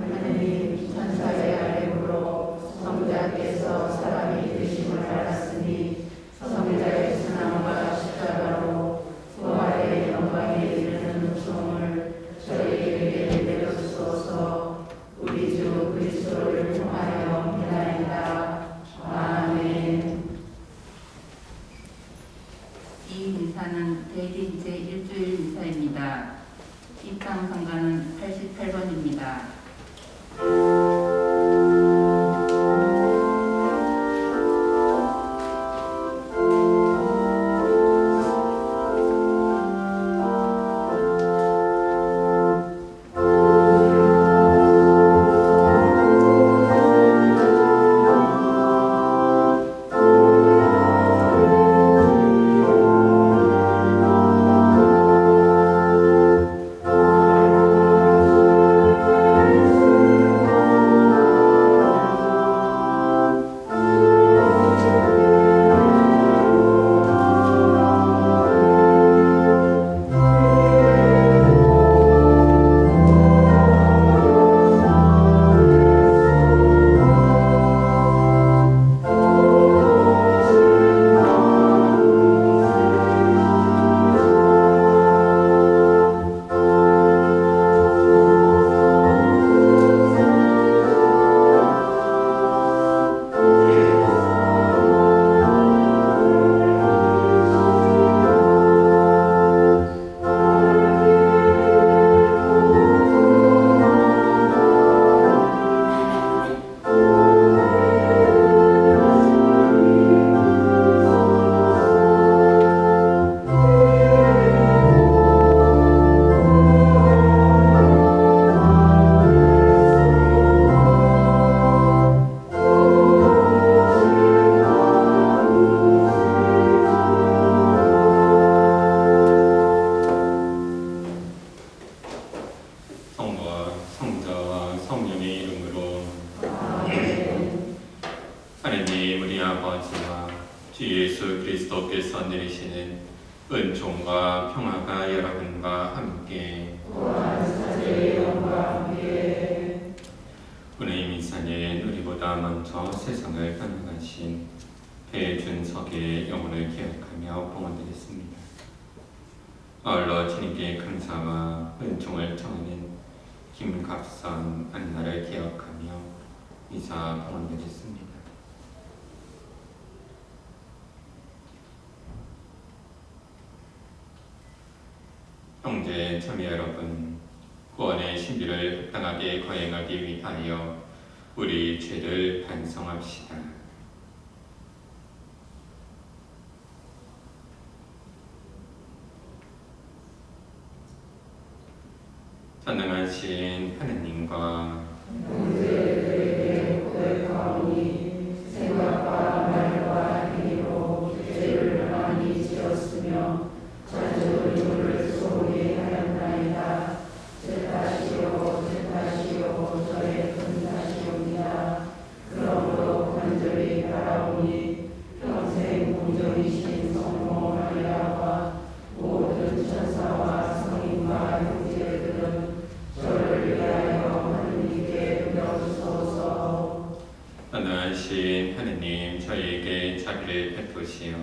하느님 천사의 아뢰므로 성자께서 사람이 되심을 알았으니 성자의 순환과 십자가로 부활의 영광에 이르는 은총을 저희에게 내려주소서. 우리 주 그리스도를 통하여 비나이다. 아멘. 이 미사는 대진 제1주일 미사입니다. 입장 성가는 88번입니다. 하느님 우리 아버지와 주 예수 그리스도께서 내리시는 은총과 평화가 여러분과 함께 오늘 이 미사는 우리보다 먼저 세상을 떠나가신 배준석의 영혼을 기억하며 봉헌드렸습니다. 아울러 주님께 감사와 은총을 청하는 김갑선 안나를 기억하며 미사 봉헌드렸습니다. 형제 자매 여러분, 구원의 신비를 합당하게 거행하기 위하여 우리 죄를 반성합시다. 전능하신 하느님과 형제들에게 고백하오니 생각과 말과 행위로 죄를 많이 지었으며 자주 누를 소홀히 하였나이다. 제 탓이요 저의 큰 탓이옵니다. 그러므로 간절히 바라오니 평생 공정이신 성모 마리아와 모든 천사와 성인과 형제들은 저를 위하여 하느님께 빌어주소서. 전능하신 하느님, 저희에게 자비를 베푸시어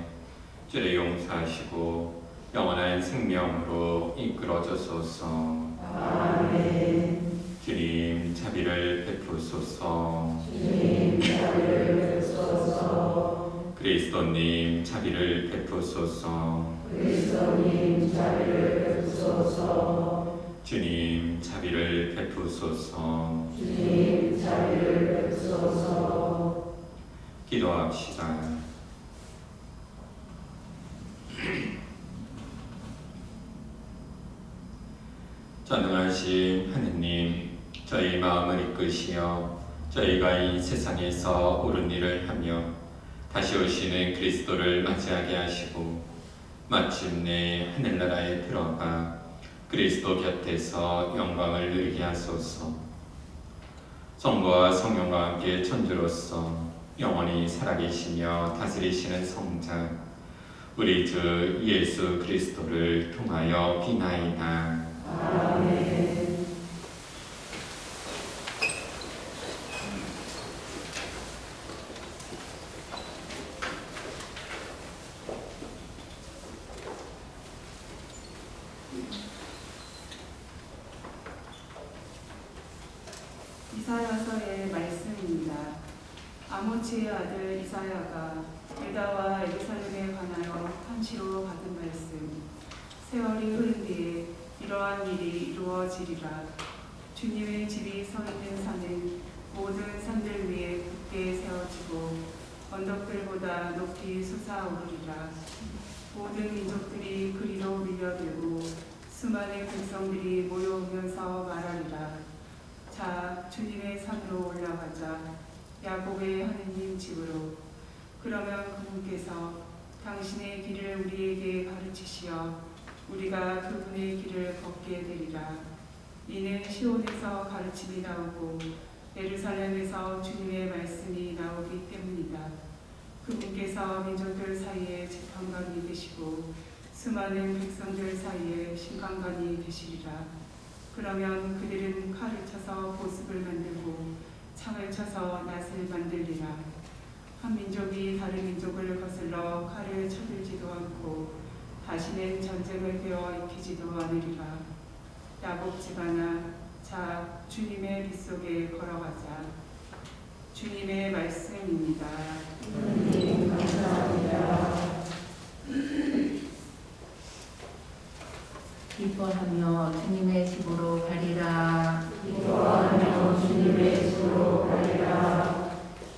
죄를 용서하시고 영원한 생명으로 이끌어 주소서. 아멘. 주님 자비를 베푸소서. 주님 자비를 베푸소서. 그리스도님 자비를 베푸소서. 그리스도님 자비를 베푸소서. 주님 자비를 베푸소서. 주님 자비를 베푸소서. 기도합시다. 전능하신 하느님, 저희 마음을 이끄시어 저희가 이 세상에서 옳은 일을 하며 다시 오시는 그리스도를 맞이하게 하시고 마침내 하늘나라에 들어가 그리스도 곁에서 영광을 누리게 하소서. 성부와 성령과 함께 천주로서 영원히 살아계시며 다스리시는 성자 우리 주 예수 그리스도를 통하여 비나이다. 아멘. 이사야서의 말씀입니다. 아모츠의 아들 이사야가 유다와 예루살렘에 관하여 편지로 받은 말씀. 세월이 흐른 뒤에 이러한 일이 이루어지리라. 주님의 집이 서 있는 산은 모든 산들 위에 굳게 세워지고 언덕들보다 높이 솟아오르리라. 모든 민족들이 그리로 밀려들고 수많은 백성들이 모여오면서 말하리라. 자, 주님의 산으로 올라가자. 야곱의 하느님 집으로. 그러면 그분께서 당신의 길을 우리에게 가르치시어 우리가 그분의 길을 걷게 되리라. 이는 시온에서 가르침이 나오고 예루살렘에서 주님의 말씀이 나오기 때문이다. 그분께서 민족들 사이에 재판관이 되시고 수많은 백성들 사이에 심판관이 되시리라. 그러면 그들은 칼을 쳐서 보습을 만들고 창을 쳐서 낫을 만들리라. 한 민족이 다른 민족을 거슬러 칼을 쳐들지도 않고 다시는 전쟁을 배워 익히지도 않으리라. 야곱 집안아, 자, 주님의 빗속에 걸어가자. 주님의 말씀입니다. 하나님 감사합니다. 기뻐하며 주님의 집으로 가리라. 기뻐하며 주님의 집으로 가리라.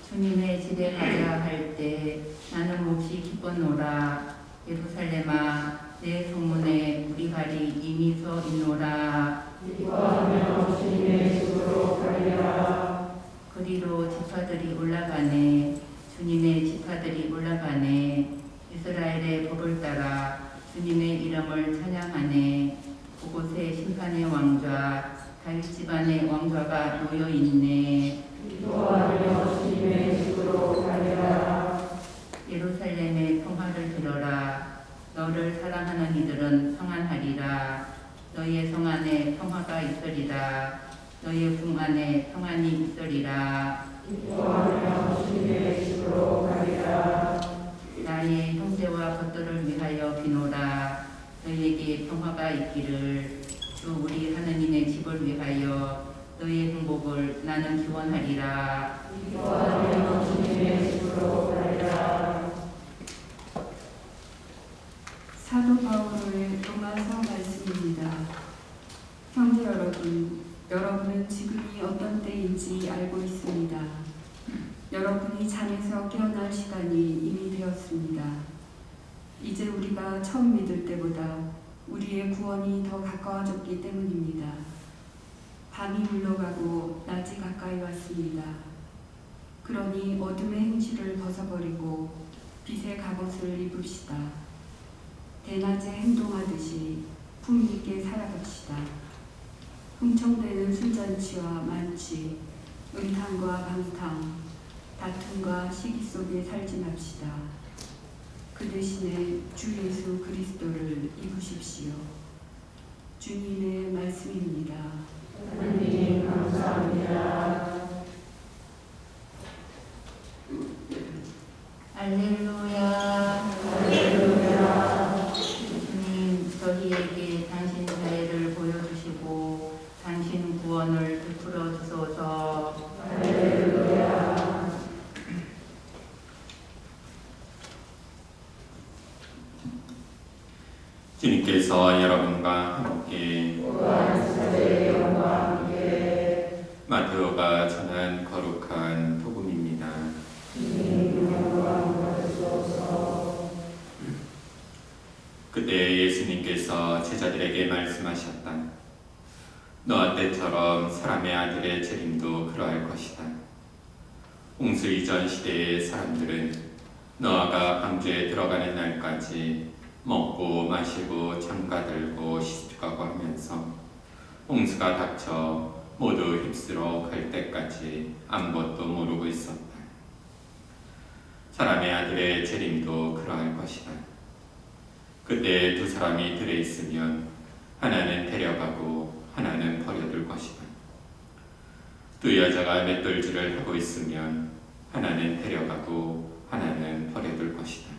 주님의 집에 가자 할 때 나는 몹시 기뻤노라. 예루살렘아, 내 성문에 우리 발이 이미 서 있노라. 기뻐하며 주님의 집으로 가리라. 그리로 지파들이 올라가네. 주님의 지파들이 올라가네. 이스라엘의 법을 따라 주님의 이름을 찬양하네. 그곳에 심판의 왕좌, 다윗 집안의 왕좌가 놓여 있네. 기뻐하며 주님의 집으로 가리라. 예루살렘의 평화를 들어라. 너를 사랑하는 이들은 평안하리라. 너의 성 안에 평화가 있으리라. 너의 궁 안에 평안이 있으리라. 기뻐하며 주님의 집으로 가리라. 나의 형제와 겉들을 위하여 비노라. 너희에게 평화가 있기를. 주 우리 하느님의 집을 위하여 너의 행복을 나는 기원하리라. 기뻐하며 주님의 집으로 가리라. 사도 바울의 로마서 말씀입니다. 형제 여러분, 여러분은 지금이 어떤 때인지 알고 있습니다. 여러분이 잠에서 깨어날 시간이 이미 되었습니다. 이제 우리가 처음 믿을 때보다 우리의 구원이 더 가까워졌기 때문입니다. 밤이 물러가고 낮이 가까이 왔습니다. 그러니 어둠의 행실을 벗어버리고 빛의 갑옷을 입읍시다. 대낮에 행동하듯이 품위있게 살아갑시다. 흥청대는 술잔치와 만취, 음탕과 방탕, 다툼과 시기 속에 살지 맙시다. 그 대신에 주 예수 그리스도를 입으십시오. 주님의 말씀입니다. 하나님 감사합니다. 할렐루야. 할렐루야. 주님, 저희에게 당신 자애를 보여주시고 당신 구원을 베풀어 주소서. 할렐루야. 주님께서 여러분과 함께 또한 사제의 영과 함께 마테오가 전한 거룩한 복음입니다. 주님 영광 받으소서. 그때 예수님께서 제자들에게 말씀하셨다. 너아 때처럼 사람의 아들의 재림도 그러할 것이다. 홍수 이전 시대의 사람들은 노아가 방주에 들어가는 날까지 먹고 마시고 장가들고 시집가고 하면서 홍수가 닥쳐 모두 휩쓸어 갈 때까지 아무것도 모르고 있었다. 사람의 아들의 재림도 그러할 것이다. 그때 두 사람이 들에 있으면 하나는 데려가고 하나는 버려둘 것이다. 두 여자가 맷돌질을 하고 있으면 하나는 데려가고 하나는 버려둘 것이다.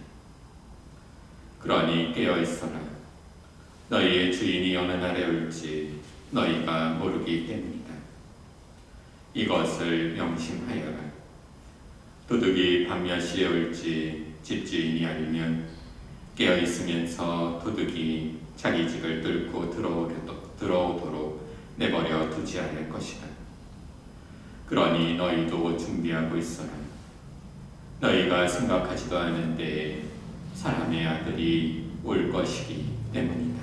그러니 깨어 있어라. 너희의 주인이 어느 날에 올지 너희가 모르기 때문이다. 이것을 명심하여라. 도둑이 밤 몇 시에 올지 집주인이 알면 깨어 있으면서 도둑이 자기 집을 뚫고 들어오도록 내버려 두지 않을 것이다. 그러니 너희도 준비하고 있어라. 너희가 생각하지도 않은 때에 사람의 아들이 올 것이기 때문이다.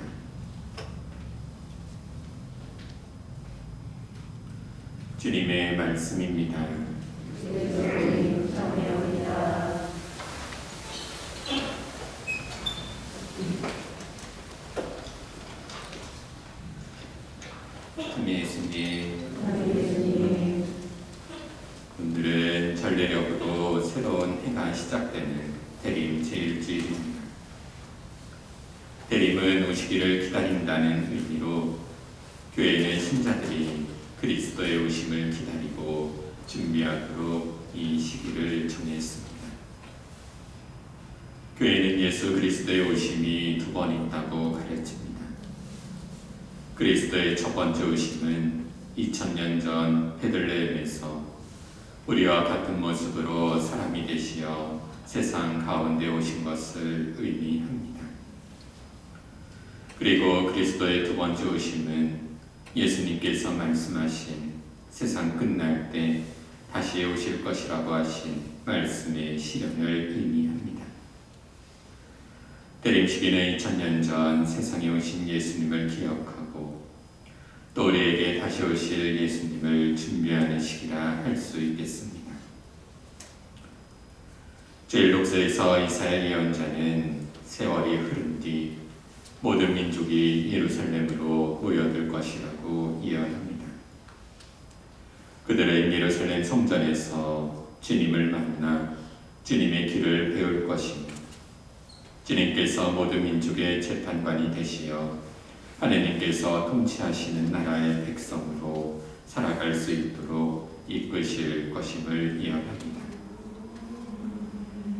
주님의 말씀입니다. 주님 참여합니다. 예수님, 오늘은 전례력으로 새로운 해가 시작되는 대림 제1주일입니다. 대림은 오시기를 기다린다는 의미로 교회는 신자들이 그리스도의 오심을 기다리고 준비하도록 이 시기를 정했습니다. 교회는 예수 그리스도의 오심이 두 번 있다고 가르칩니다. 그리스도의 첫 번째 오심은 2000년 전 베들레헴에서 우리와 같은 모습으로 사람이 되시어 세상 가운데 오신 것을 의미합니다. 그리고 그리스도의 두 번째 오심은 예수님께서 말씀하신 세상 끝날 때 다시 오실 것이라고 하신 말씀의 실현을 의미합니다. 대림 시기는 2000년 전 세상에 오신 예수님을 기억하고 또 우리에게 다시 오실 예수님을 준비하는 시기라 할 수 있겠습니다. 제1독서에서 이사야 예언자는 세월이 흐른 뒤 모든 민족이 예루살렘으로 모여들 것이라고 예언합니다. 그들은 예루살렘 성전에서 주님을 만나 주님의 길을 배울 것이며 주님께서 모든 민족의 재판관이 되시어 하느님께서 통치하시는 나라의 백성으로 살아갈 수 있도록 이끄실 것임을 예언합니다.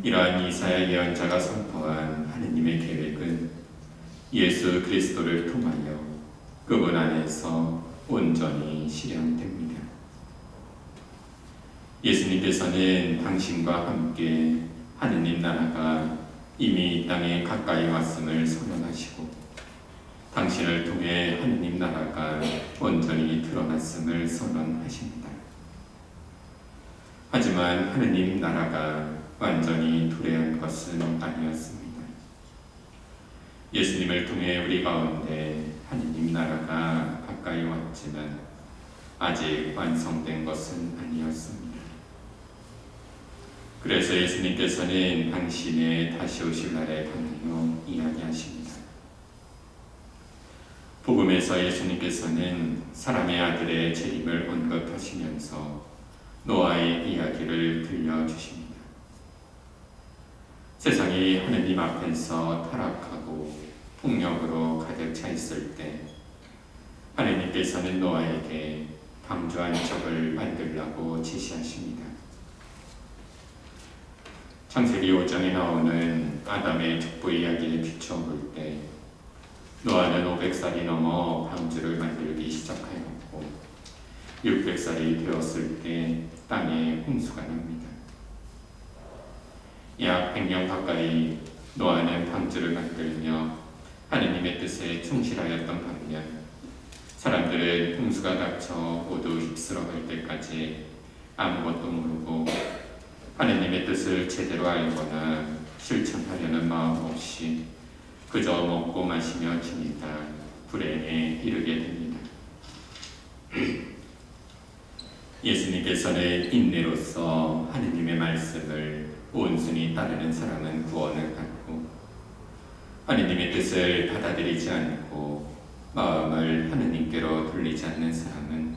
이러한 이사야 예언자가 선포한 하느님의 계획은 예수 그리스도를 통하여 그분 안에서 온전히 실현됩니다. 예수님께서는 당신과 함께 하느님 나라가 이미 이 땅에 가까이 왔음을 선언하시고 당신을 통해 하느님 나라가 온전히 드러났음을 선언하십니다. 하지만 하느님 나라가 완전히 도래한 것은 아니었습니다. 예수님을 통해 우리 가운데 하느님 나라가 가까이 왔지만 아직 완성된 것은 아니었습니다. 그래서 예수님께서는 당신의 다시 오실 날에 관하여 이야기하십니다. 복음에서 예수님께서는 사람의 아들의 재림을 언급하시면서 노아의 이야기를 들려주십니다. 세상이 하느님 앞에서 타락하고 폭력으로 가득 차 있을 때 하느님께서는 노아에게 방주한 척을 만들라고 지시하십니다. 창세기 5장에 나오는 아담의 족보 이야기에 비춰볼 때 노아는 500살이 넘어 방주를 만들기 시작하였고 600살이 되었을 때 땅에 홍수가 납니다. 약 100년 가까이 노아는 방주를 만들며 하느님의 뜻에 충실하였던 반면 사람들은 홍수가 닥쳐 모두 휩쓸어갈 때까지 아무것도 모르고 하느님의 뜻을 제대로 알거나 실천하려는 마음 없이 그저 먹고 마시며 지내다 불행에 이르게 됩니다. 예수님께서는 인내로서 하느님의 말씀을 온순히 따르는 사람은 구원을 받고 하느님의 뜻을 받아들이지 않고 마음을 하느님께로 돌리지 않는 사람은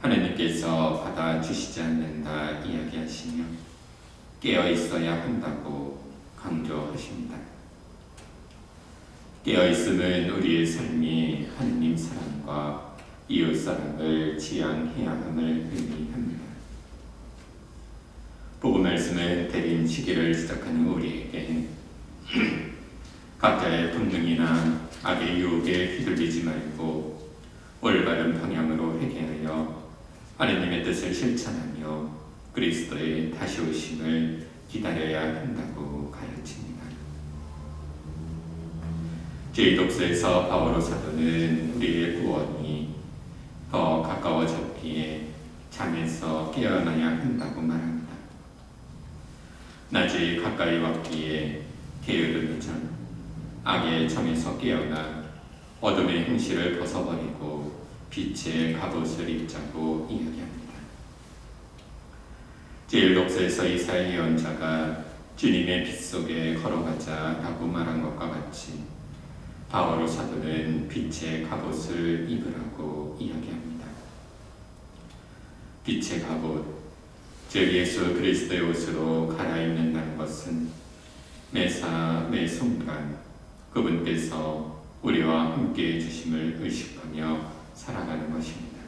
하느님께서 받아주시지 않는다 이야기하시며 깨어 있어야 한다고 강조하십니다. 깨어 있음은 우리의 삶이 하느님 사랑과 이웃 사랑을 지향해야 함을 의미합니다. 복음 말씀은 대림 시기를 시작하는 우리에게 각자의 본능이나 악의 유혹에 휘둘리지 말고 올바른 방향으로 회개하여 하느님의 뜻을 실천하며 그리스도의 다시 오심을 기다려야 한다고 가르칩니다. 제1독서에서 바오로 사도는 우리의 구원이 더 가까워졌기에 잠에서 깨어나야 한다고 말합니다. 낮이 가까이 왔기에 게으르기 전 악의 정에서 깨어나 어둠의 행실을 벗어버리고 빛의 갑옷을 입자고 이야기합니다. 제1독서에서 이사야 예언자가 주님의 빛 속에 걸어가자 라고 말한 것과 같이 바오로 사도는 빛의 갑옷을 입으라고 이야기합니다. 빛의 갑옷, 즉 예수 그리스도의 옷으로 갈아입는다는 것은 매사 매 순간 그분께서 우리와 함께해 주심을 의식하며 살아가는 것입니다.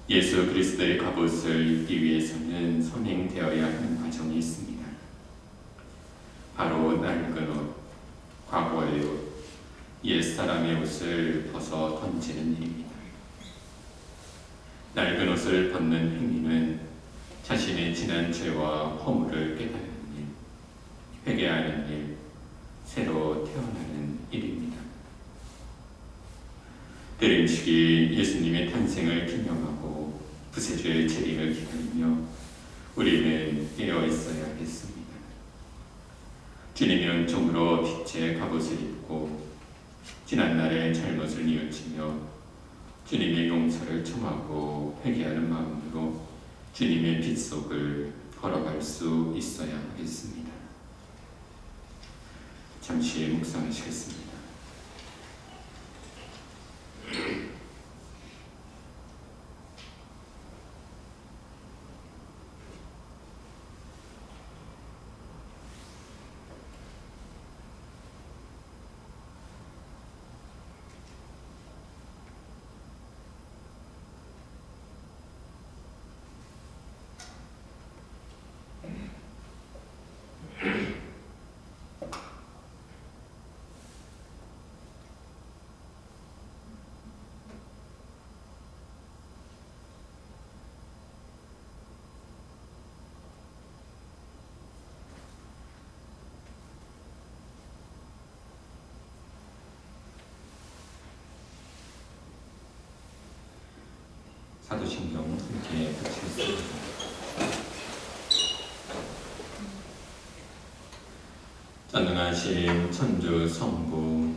예수 그리스도의 갑옷을 입기 위해서는 선행되어야 하는 과정이 있습니다. 바로 낡은 옷, 과거의 옷, 옛사람의 옷을 벗어 던지는 일입니다. 낡은 옷을 벗는 행위는 자신의 지난 죄와 허물을 깨닫는 일, 회개하는 일, 새로 태어나는 일입니다. 대림식이 예수님의 탄생을 기념하고 부세주의 재림을 기다리며 우리는 깨어 있어야 하겠습니다. 주님의 은총으로 빛의 갑옷을 입고 지난날의 잘못을 뉘우치며 주님의 용서를 청하고 회개하는 마음으로 주님의 빛 속을 걸어갈 수 있어야 하겠습니다. 잠시 묵상하시겠습니다. 사도신경 함께 같이 읽습니다. 전능하신 천주 성부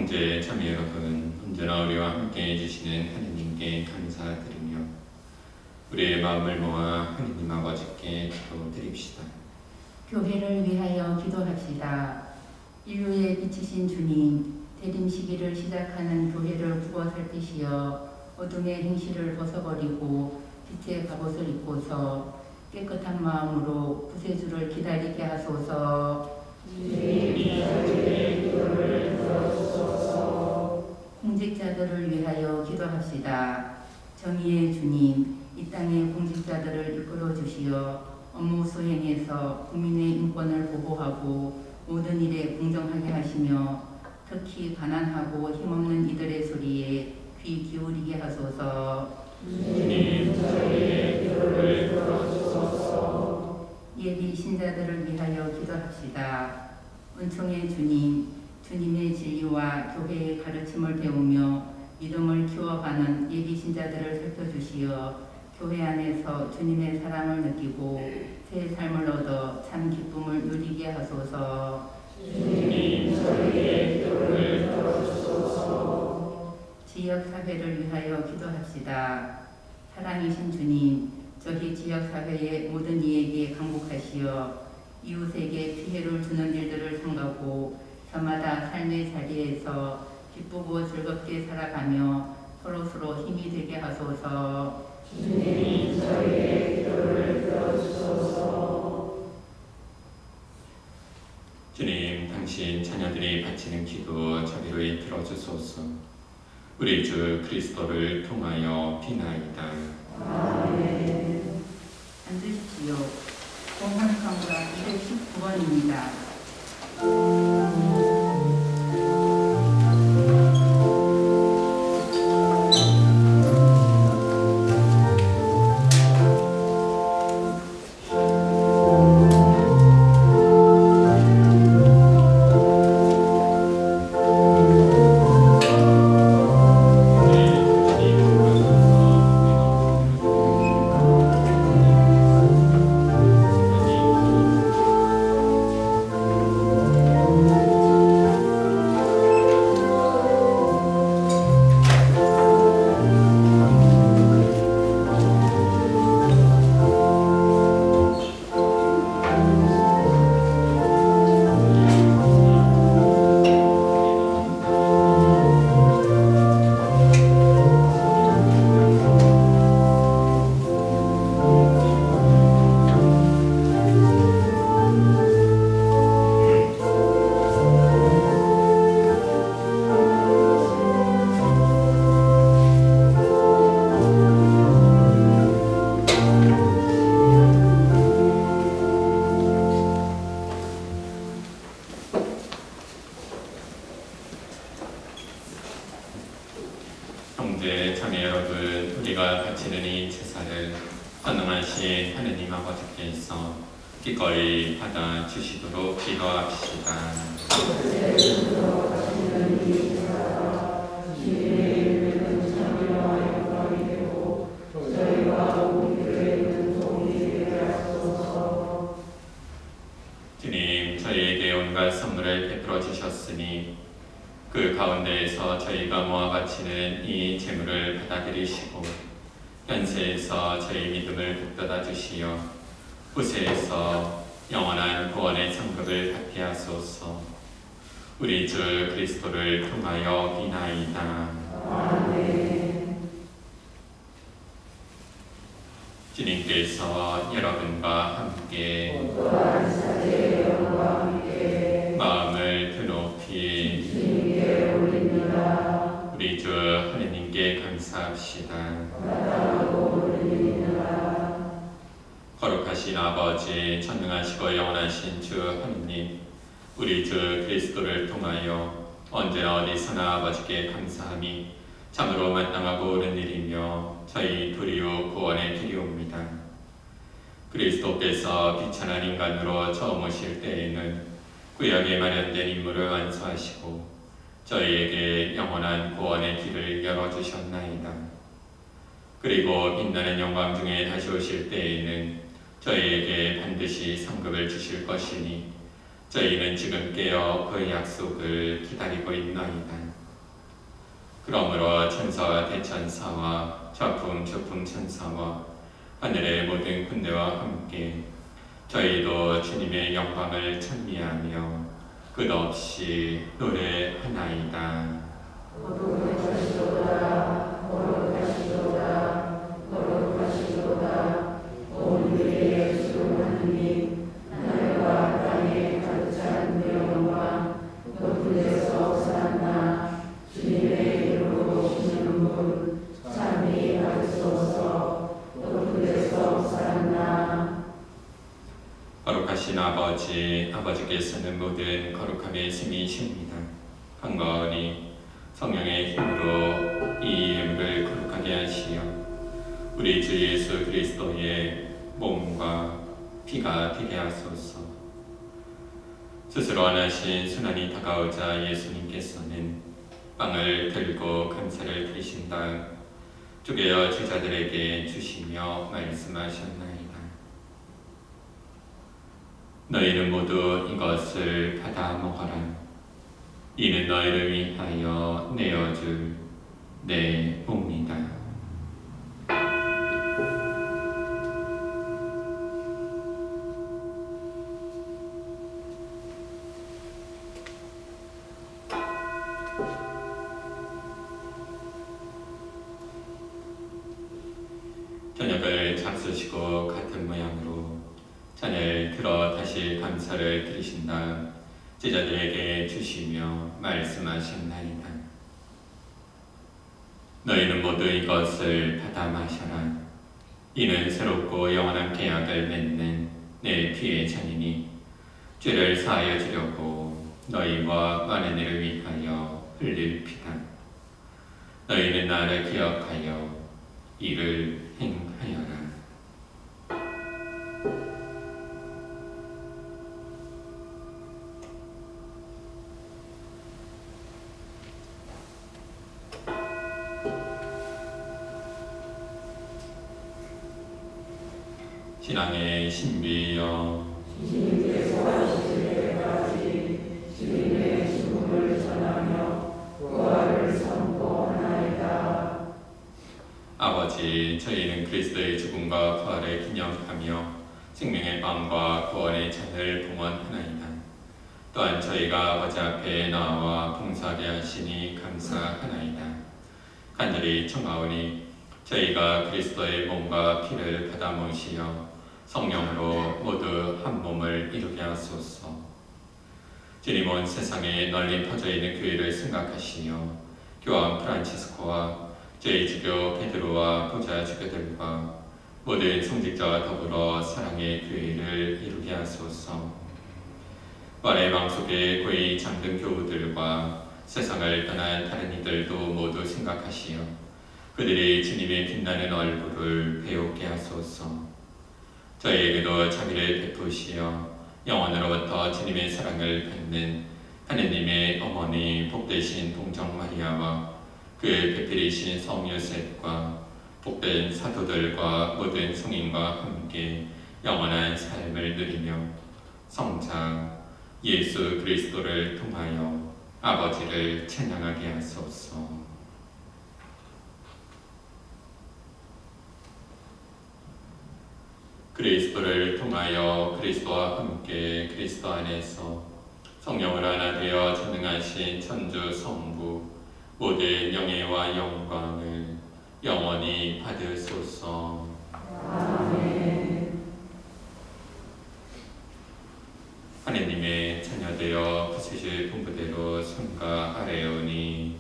형제 자매 여러분, 언제나 우리와 함께 해주시는 하느님께 감사드리며 우리의 마음을 모아 하느님 아버지께 기도드립시다. 교회를 위하여 기도합시다. 인류의 빛이신 주님, 대림 시기를 시작하는 교회를 구워 살피시어 어둠의 행실을 벗어버리고 빛의 갑옷을 입고서 깨끗한 마음으로 구세주를 기다리게 하소서. 공직자들을 위하여 기도합시다. 정의의 주님, 이 땅의 공직자들을 이끌어 주시어 업무 수행에서 국민의 인권을 보호하고 모든 일에 공정하게 하시며 특히 가난하고 힘없는 이들의 소리에 귀 기울이게 하소서. 주님, 저희의 기도를 들어주소서. 예비 신자들을 위하여 기도합시다. 은총의 주님, 주님의 진리와 교회의 가르침을 배우며 믿음을 키워가는 예비 신자들을 살펴주시어 교회 안에서 주님의 사랑을 느끼고 새 삶을 얻어 참 기쁨을 누리게 있게 하소서. 주님 저희의 기도를 들어주소서. 지역사회를 위하여 기도합시다. 사랑이신 주님, 저희 지역사회의 모든 이에게 강복하시어 이웃에게 피해를 주는 일들을 삼가고 저마다 삶의 자리에서 기쁘고 즐겁게 살아가며 서로서로 힘이 되게 하소서. 주님 저희의 기도를 들어주소서. 주님, 당신 자녀들이 바치는 기도 자비로이 들어주소서. 우리 주 그리스도를 통하여 비나이다. 아멘. 앉으십시오. 공헌성가 219번입니다. 형제 자매 여러분, 우리가 바치는 이 제사를 선능하신 하느님 아버지께서 기꺼이 받아 주시도록 기도합시다. 주님, 저희에게 온갖 선물을 베풀어 주셨으니 그 가운데에서 저희가 모아 바치는 이 제물을 받아들이시고 현세에서 저희 믿음을 북돋아 주시어 후세에서 영원한 구원의 상급을 받게 하소서. 우리 주 그리스도를 통하여 비나이다. 아멘. 주님께서 여러분과 함께 또한 사제의 영과 함께 마음을 드높이 주님께 올립니다. 우리 주 하느님께 감사합시다. 마땅하고 올립니다. 거룩하신 아버지, 전능하시고 영원하신 주 하느님, 우리 주 그리스도를 통하여 언제나 어디서나 아버지께 감사함이 참으로 마땅하고 옳은 일이며 저희 도리어 구원의 길이옵니다. 그리스도께서 비천한 인간으로 처음 오실 때에는 구약에 마련된 임무를 완수하시고 저희에게 영원한 구원의 길을 열어주셨나이다. 그리고 빛나는 영광 중에 다시 오실 때에는 저희에게 반드시 상급을 주실 것이니 저희는 지금 깨어 그 약속을 기다리고 있나이다. 그러므로 천사와 대천사와 좌풍 조풍 천사와 하늘의 모든 군대와 함께 저희도 주님의 영광을 찬미하며 끝없이 노래하나이다. 거룩하시도다, 거룩하시도다, 거룩하시도다. 온 위의 주 하느님, 하늘과 땅에 가득 찬 그 영광, 높은 데서 솟았나. 주님의 이름으로 오시는 분, 참이 받으소서. 높은 데서 솟았나. 거룩하신 아버지, 아버지께서는 모든 거룩함의 스미이십니다. 간과하니 성령의 힘으로 이 예물을 거룩하게 하시어 우리 주 예수 그리스도의 몸과 피가 되게 하소서. 스스로 원하신 순환이 다가오자 예수님께서는 빵을 들고 감사를 드리신 다음 쪼개어 제자들에게 주시며 말씀하셨나이다. 너희는 모두 이것을 받아 먹어라. 이는 너희를 위하여 내어줄 내 몸이다. 저녁을 잡수시고 같은 모양으로 잔을 들어 다시 감사를 드리신 다음 제자들에게 주시며 말씀하셨나이다. 너희는 모두 이것을 받아 마셔라. 이는 새롭고 영원한 계약을 맺는 내 피의 잔이니 죄를 사하여 주려고 너희와 많은 이를 위하여 흘릴 피다. 너희는 나를 기억하여 이를 행하여라. 신앙의 신비여 주님께서 하실 때까지 주님의 죽음을 전하며 부활을 선포하나이다. 아버지, 저희는 그리스도의 죽음과 부활을 기념하며 생명의 빵과 구원의 잔을 봉헌하나이다. 또한 저희가 아버지 앞에 나와 봉사하게 하시니 감사하나이다. 간절히 청하오니 저희가 그리스도의 몸과 피를 받아 모시어 성령으로 모두 한 몸을 이루게 하소서. 주님, 온 세상에 널리 퍼져 있는 교회를 생각하시며 교황 프란치스코와 저희 주교 베드로와 보좌 주교들과 모든 성직자와 더불어 사랑의 교회를 이루게 하소서. 말의 방 속에 고이 잠든 교우들과 세상을 떠난 다른 이들도 모두 생각하시어 그들이 주님의 빛나는 얼굴을 배우게 하소서. 저희에게도 자비를 베푸시어 영원으로부터 주님의 사랑을 받는 하느님의 어머니 복되신 동정 마리아와 그의 배필이신 성 요셉과 복된 사도들과 모든 성인과 함께 영원한 삶을 누리며 성자 예수 그리스도를 통하여 아버지를 찬양하게 하소서. 그리스도를 통하여 그리스도와 함께 그리스도 안에서 성령을 하나 되어 전능하신 천주 성부 모든 영예와 영광을 영원히 받으소서. 아멘. 하느님의 자녀되어 부수실 분부대로 손과 아뢰오니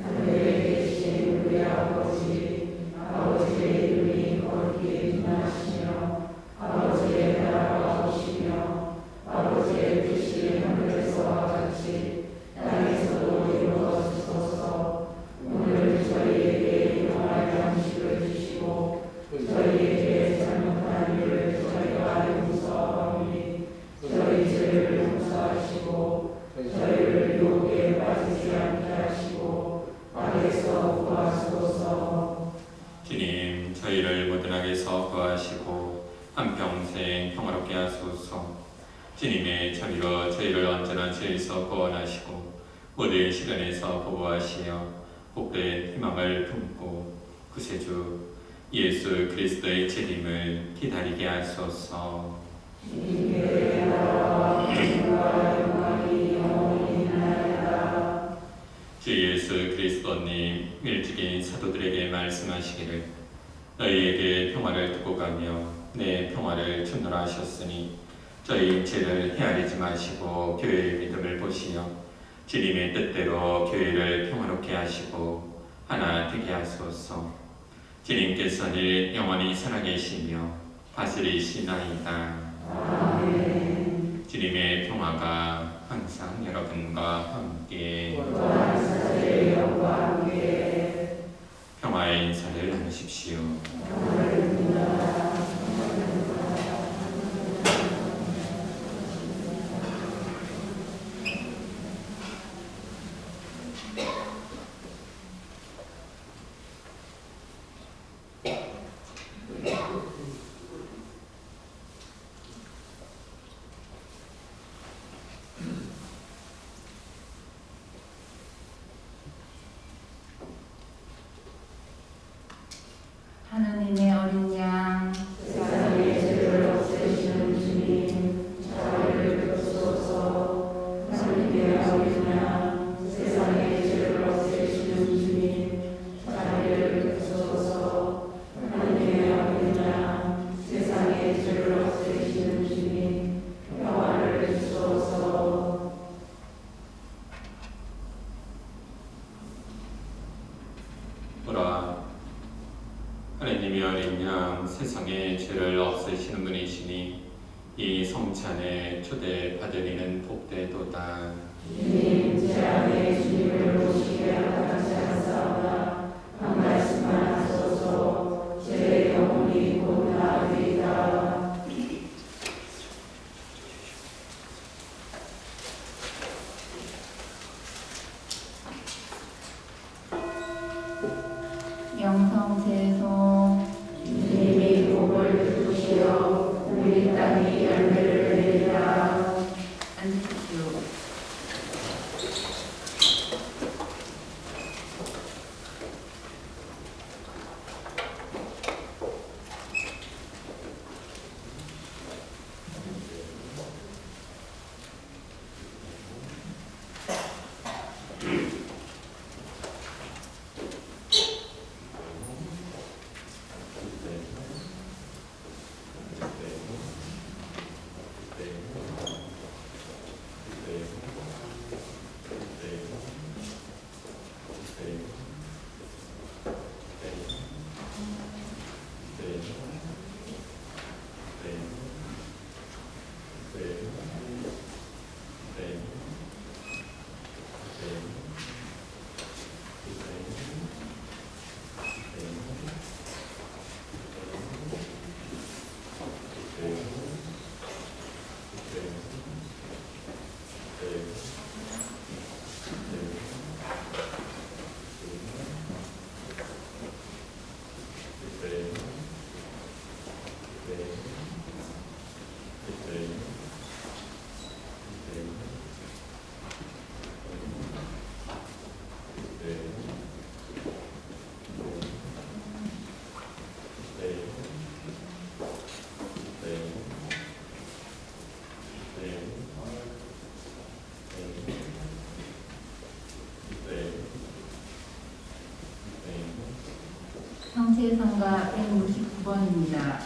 하늘에 계신 우리 아버지, 아버지의 이름이 거룩히 빛나시며 아버지의 나라가 오시며 아버지의 뜻이 하늘에서와 같이 땅에서도 이루어지소서. 오늘 저희에게 일용할 양식을 주시고 저희에게 잘못한 일을 저희가 용서하오니 저희 죄를 용서하시고 저희를 유혹에 빠지지 않게 하시고 악에서 구하소서. 주님, 저희를 모든 악에서 구하시고 한평생 평화롭게 하소서. 주님의 자비로 저희를 언제나 죄에서 구원하시고 모든 시련에서 보호하시어 복된 희망을 품고 구세주 예수 그리스도의 재림을 기다리게 하소서. 주님의 나라와 영광과 영광이 영원히 있나이다. 주 예수 그리스도님 일찍이 사도들에게 말씀하시기를 너희에게 평화를 두고 가며 내 평화를 주노라 하셨으니 저희 죄를 헤아리지 마시고 교회의 믿음을 보시어 주님의 뜻대로 교회를 평화롭게 하시고 하나 되게 하소서. 주님께서는 영원히 살아계시며 다스리시나이다. 아멘. 주님의 평화가 항상 여러분과 함께 또한 사제의 영과 함께 평화의 인사를 나누십시오. 이 성찬에 초대받으리는 복되도다. 주님 제 안에 주님을 모시게 하지 않사오나 한 말씀만 하소서. 제 영혼이 곧 나으리이다. 영성제소 주님이 복을 베푸시어 우리 땅이 열매를 내리라. 앉으십시오. 형제성가 169번입니다.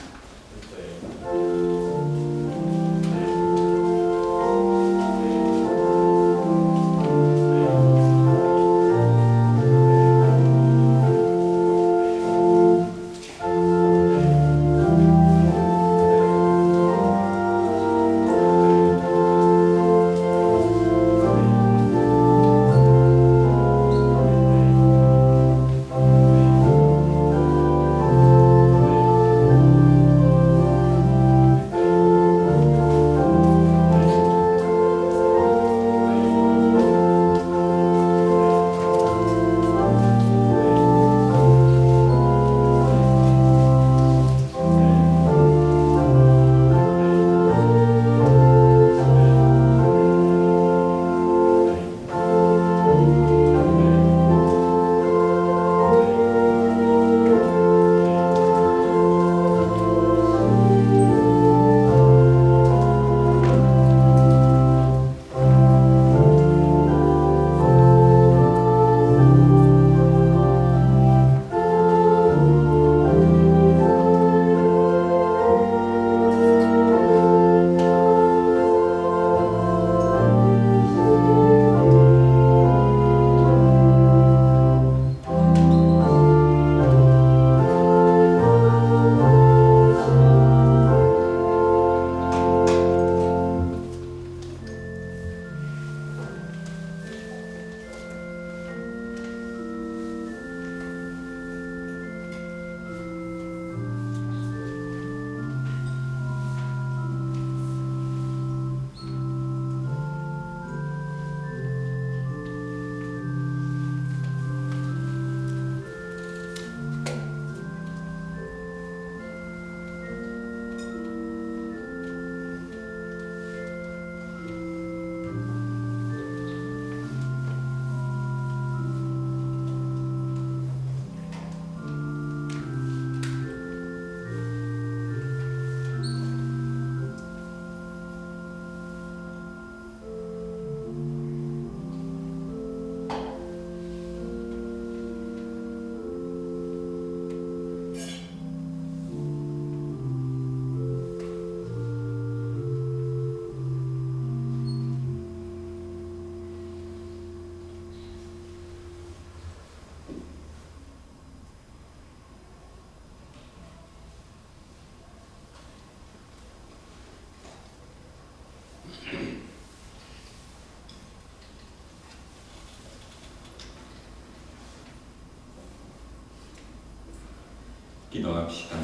기도합시다.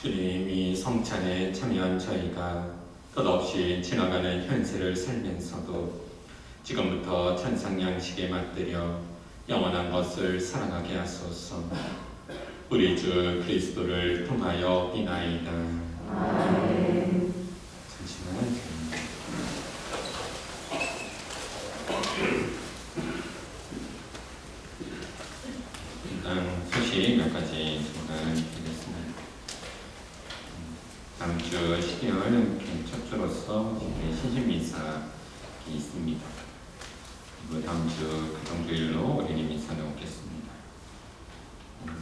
주님, 이 성찬에 참여한 저희가 끝없이 지나가는 현세를 살면서도 지금부터 천상 양식에 맛들여 영원한 것을 사랑하게 하소서. 우리 주 그리스도를 통하여 비나이다. 아멘. 잠시만. 일단 소식 몇 가지 전달드리겠습니다. 다음 주 12월 첫 주로서 신신미사가 있습니다. 그리고 다음 주 가정주일로 어린이 미사를 얻겠습니다.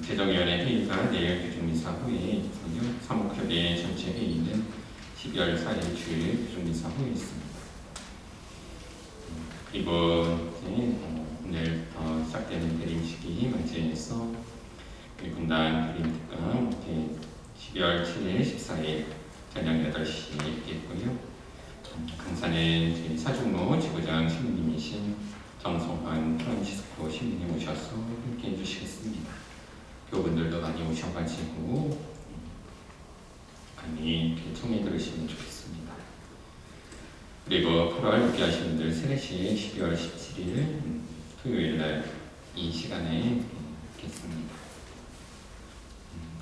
재정위원회 회의가 내일 교정미사 후에 있고요. 사목협의 전체 회의는 12월 4일 주일 교정미사 후에 있습니다. 그리고 이제 오늘부터 시작되는 대림식이 맞이해서 군단 대림특강 12월 7일, 14일 저녁 8시 있겠고요. 강사는 저희 사중로 지부장 신부님이신 정성환 프란치스코 신부님 오셔서 함께 해주시겠습니다. 교우분들도 많이 오셔가지고 많이 청해 들으시면 좋겠습니다. 그리고 8월 늦게 하시는 분들 세례식 12월 17일 토요일 날 이 시간에 있겠습니다.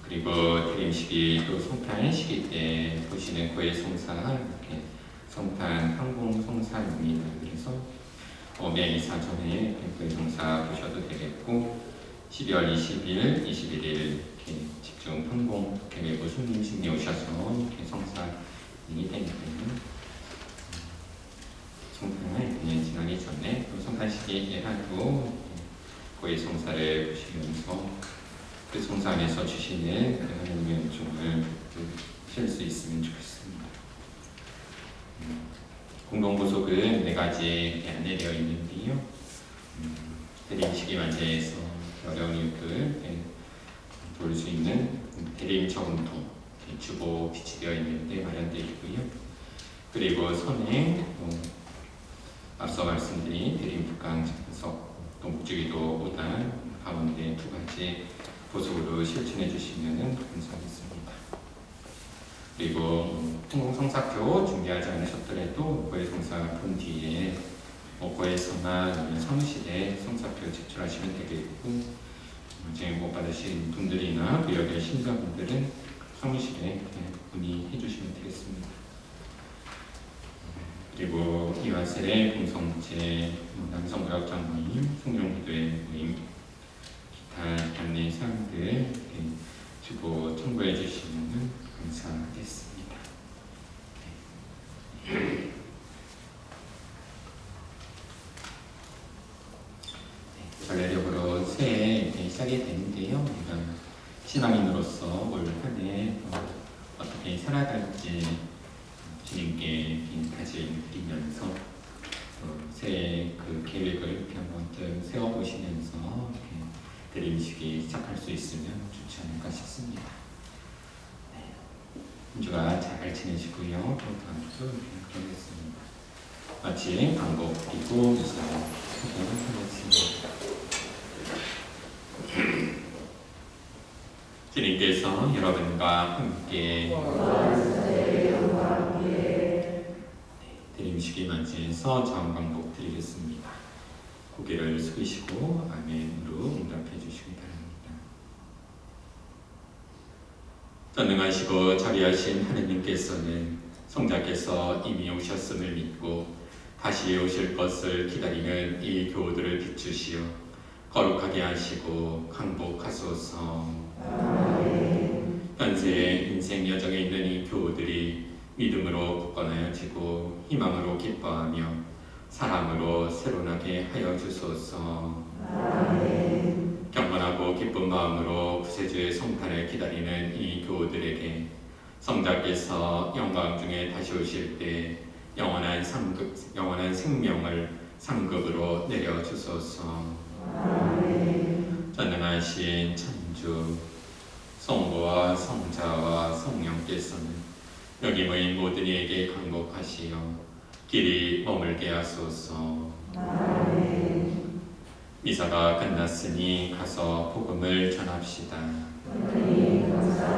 그리고 드림식이 또 성탄 시기 때 보시는 고해 성사 이렇게 성탄 항공 성사입니다. 그래서 매 이사 전에 고해 성사 보셔도 되겠고 12월 20일, 21일 이렇게 집중 항공 외부 손님 승리 오셔서 이렇게 성사이 되니까요. 성탄을 그냥 지나기 전에 성탄 시기에 하고 고해 성사를 보시면서 그 성사 안에서 주시는 하나님의 은총을 쉴 수 있으면 좋겠습니다. 공동보석은 4가지 안내되어 있는데요. 대림식이 맞이해서 어려운 이웃들 도울 수 있는 대림 저금통 주보 비치되어 있는데 마련되어 있고요. 그리고 선행 앞서 말씀드린 대림 북강 장석 또 목주기도 5단 가운데 2가지 보석으로 실천해 주시면 감사하겠습니다. 그리고 성사표 준비하지 않으셨더라도 고해 성사 본 뒤에 고해서나 사무실에 성사표 제출하시면 되겠고 이제 못 받으신 분들이나 구역의 신자분들은 사무실에 문의해 주시면 되겠습니다. 그리고 이화셀의 공성체 남성구역장 모임, 성령기도회 모임 기타 안내 사항들 주고 참고해 주시면 감사하겠습니다. 전례적으로 새해 시작이 되는데요. 우리가 신앙인으로서 올 한 해 어떻게 살아갈지 주님께 다짐드리면서 새해 그 계획을 이렇게 한번 세워보시면서 대림식이 시작할 수 있으면 좋지 않을까 싶습니다. 한 주가 잘 지내시고요. 또 다음 주 뵙겠습니다. 마치 방법 그리고 미사 하겠습니다. 주님께서 여러분과 함께 대림식이 맞이해서 자원 방법 드리겠습니다. 고개를 숙이시고 아멘으로 응답해 주시기 바랍니다. 전능하시고 자비하신 하느님께서는 성자께서 이미 오셨음을 믿고 다시 오실 것을 기다리는 이 교우들을 비추시어 거룩하게 하시고 강복하소서. 현세의 인생 여정에 있는 이 교우들이 믿음으로 굳건하여지고 희망으로 기뻐하며 사랑으로 새로나게 하여 주소서. 경건하고 기쁜 마음으로 구세주의 성탄을 기다리는 이 교우들에게 성자께서 영광 중에 다시 오실 때 영원한 생명을 상급으로 내려 주소서. 전능하신 천주 성부와 성자와 성령께서는 여기 모인 모든 이에게 강복하시어 길이 머물게 하소서. 미사가 끝났으니 가서 복음을 전합시다. 하나님 감사합니다.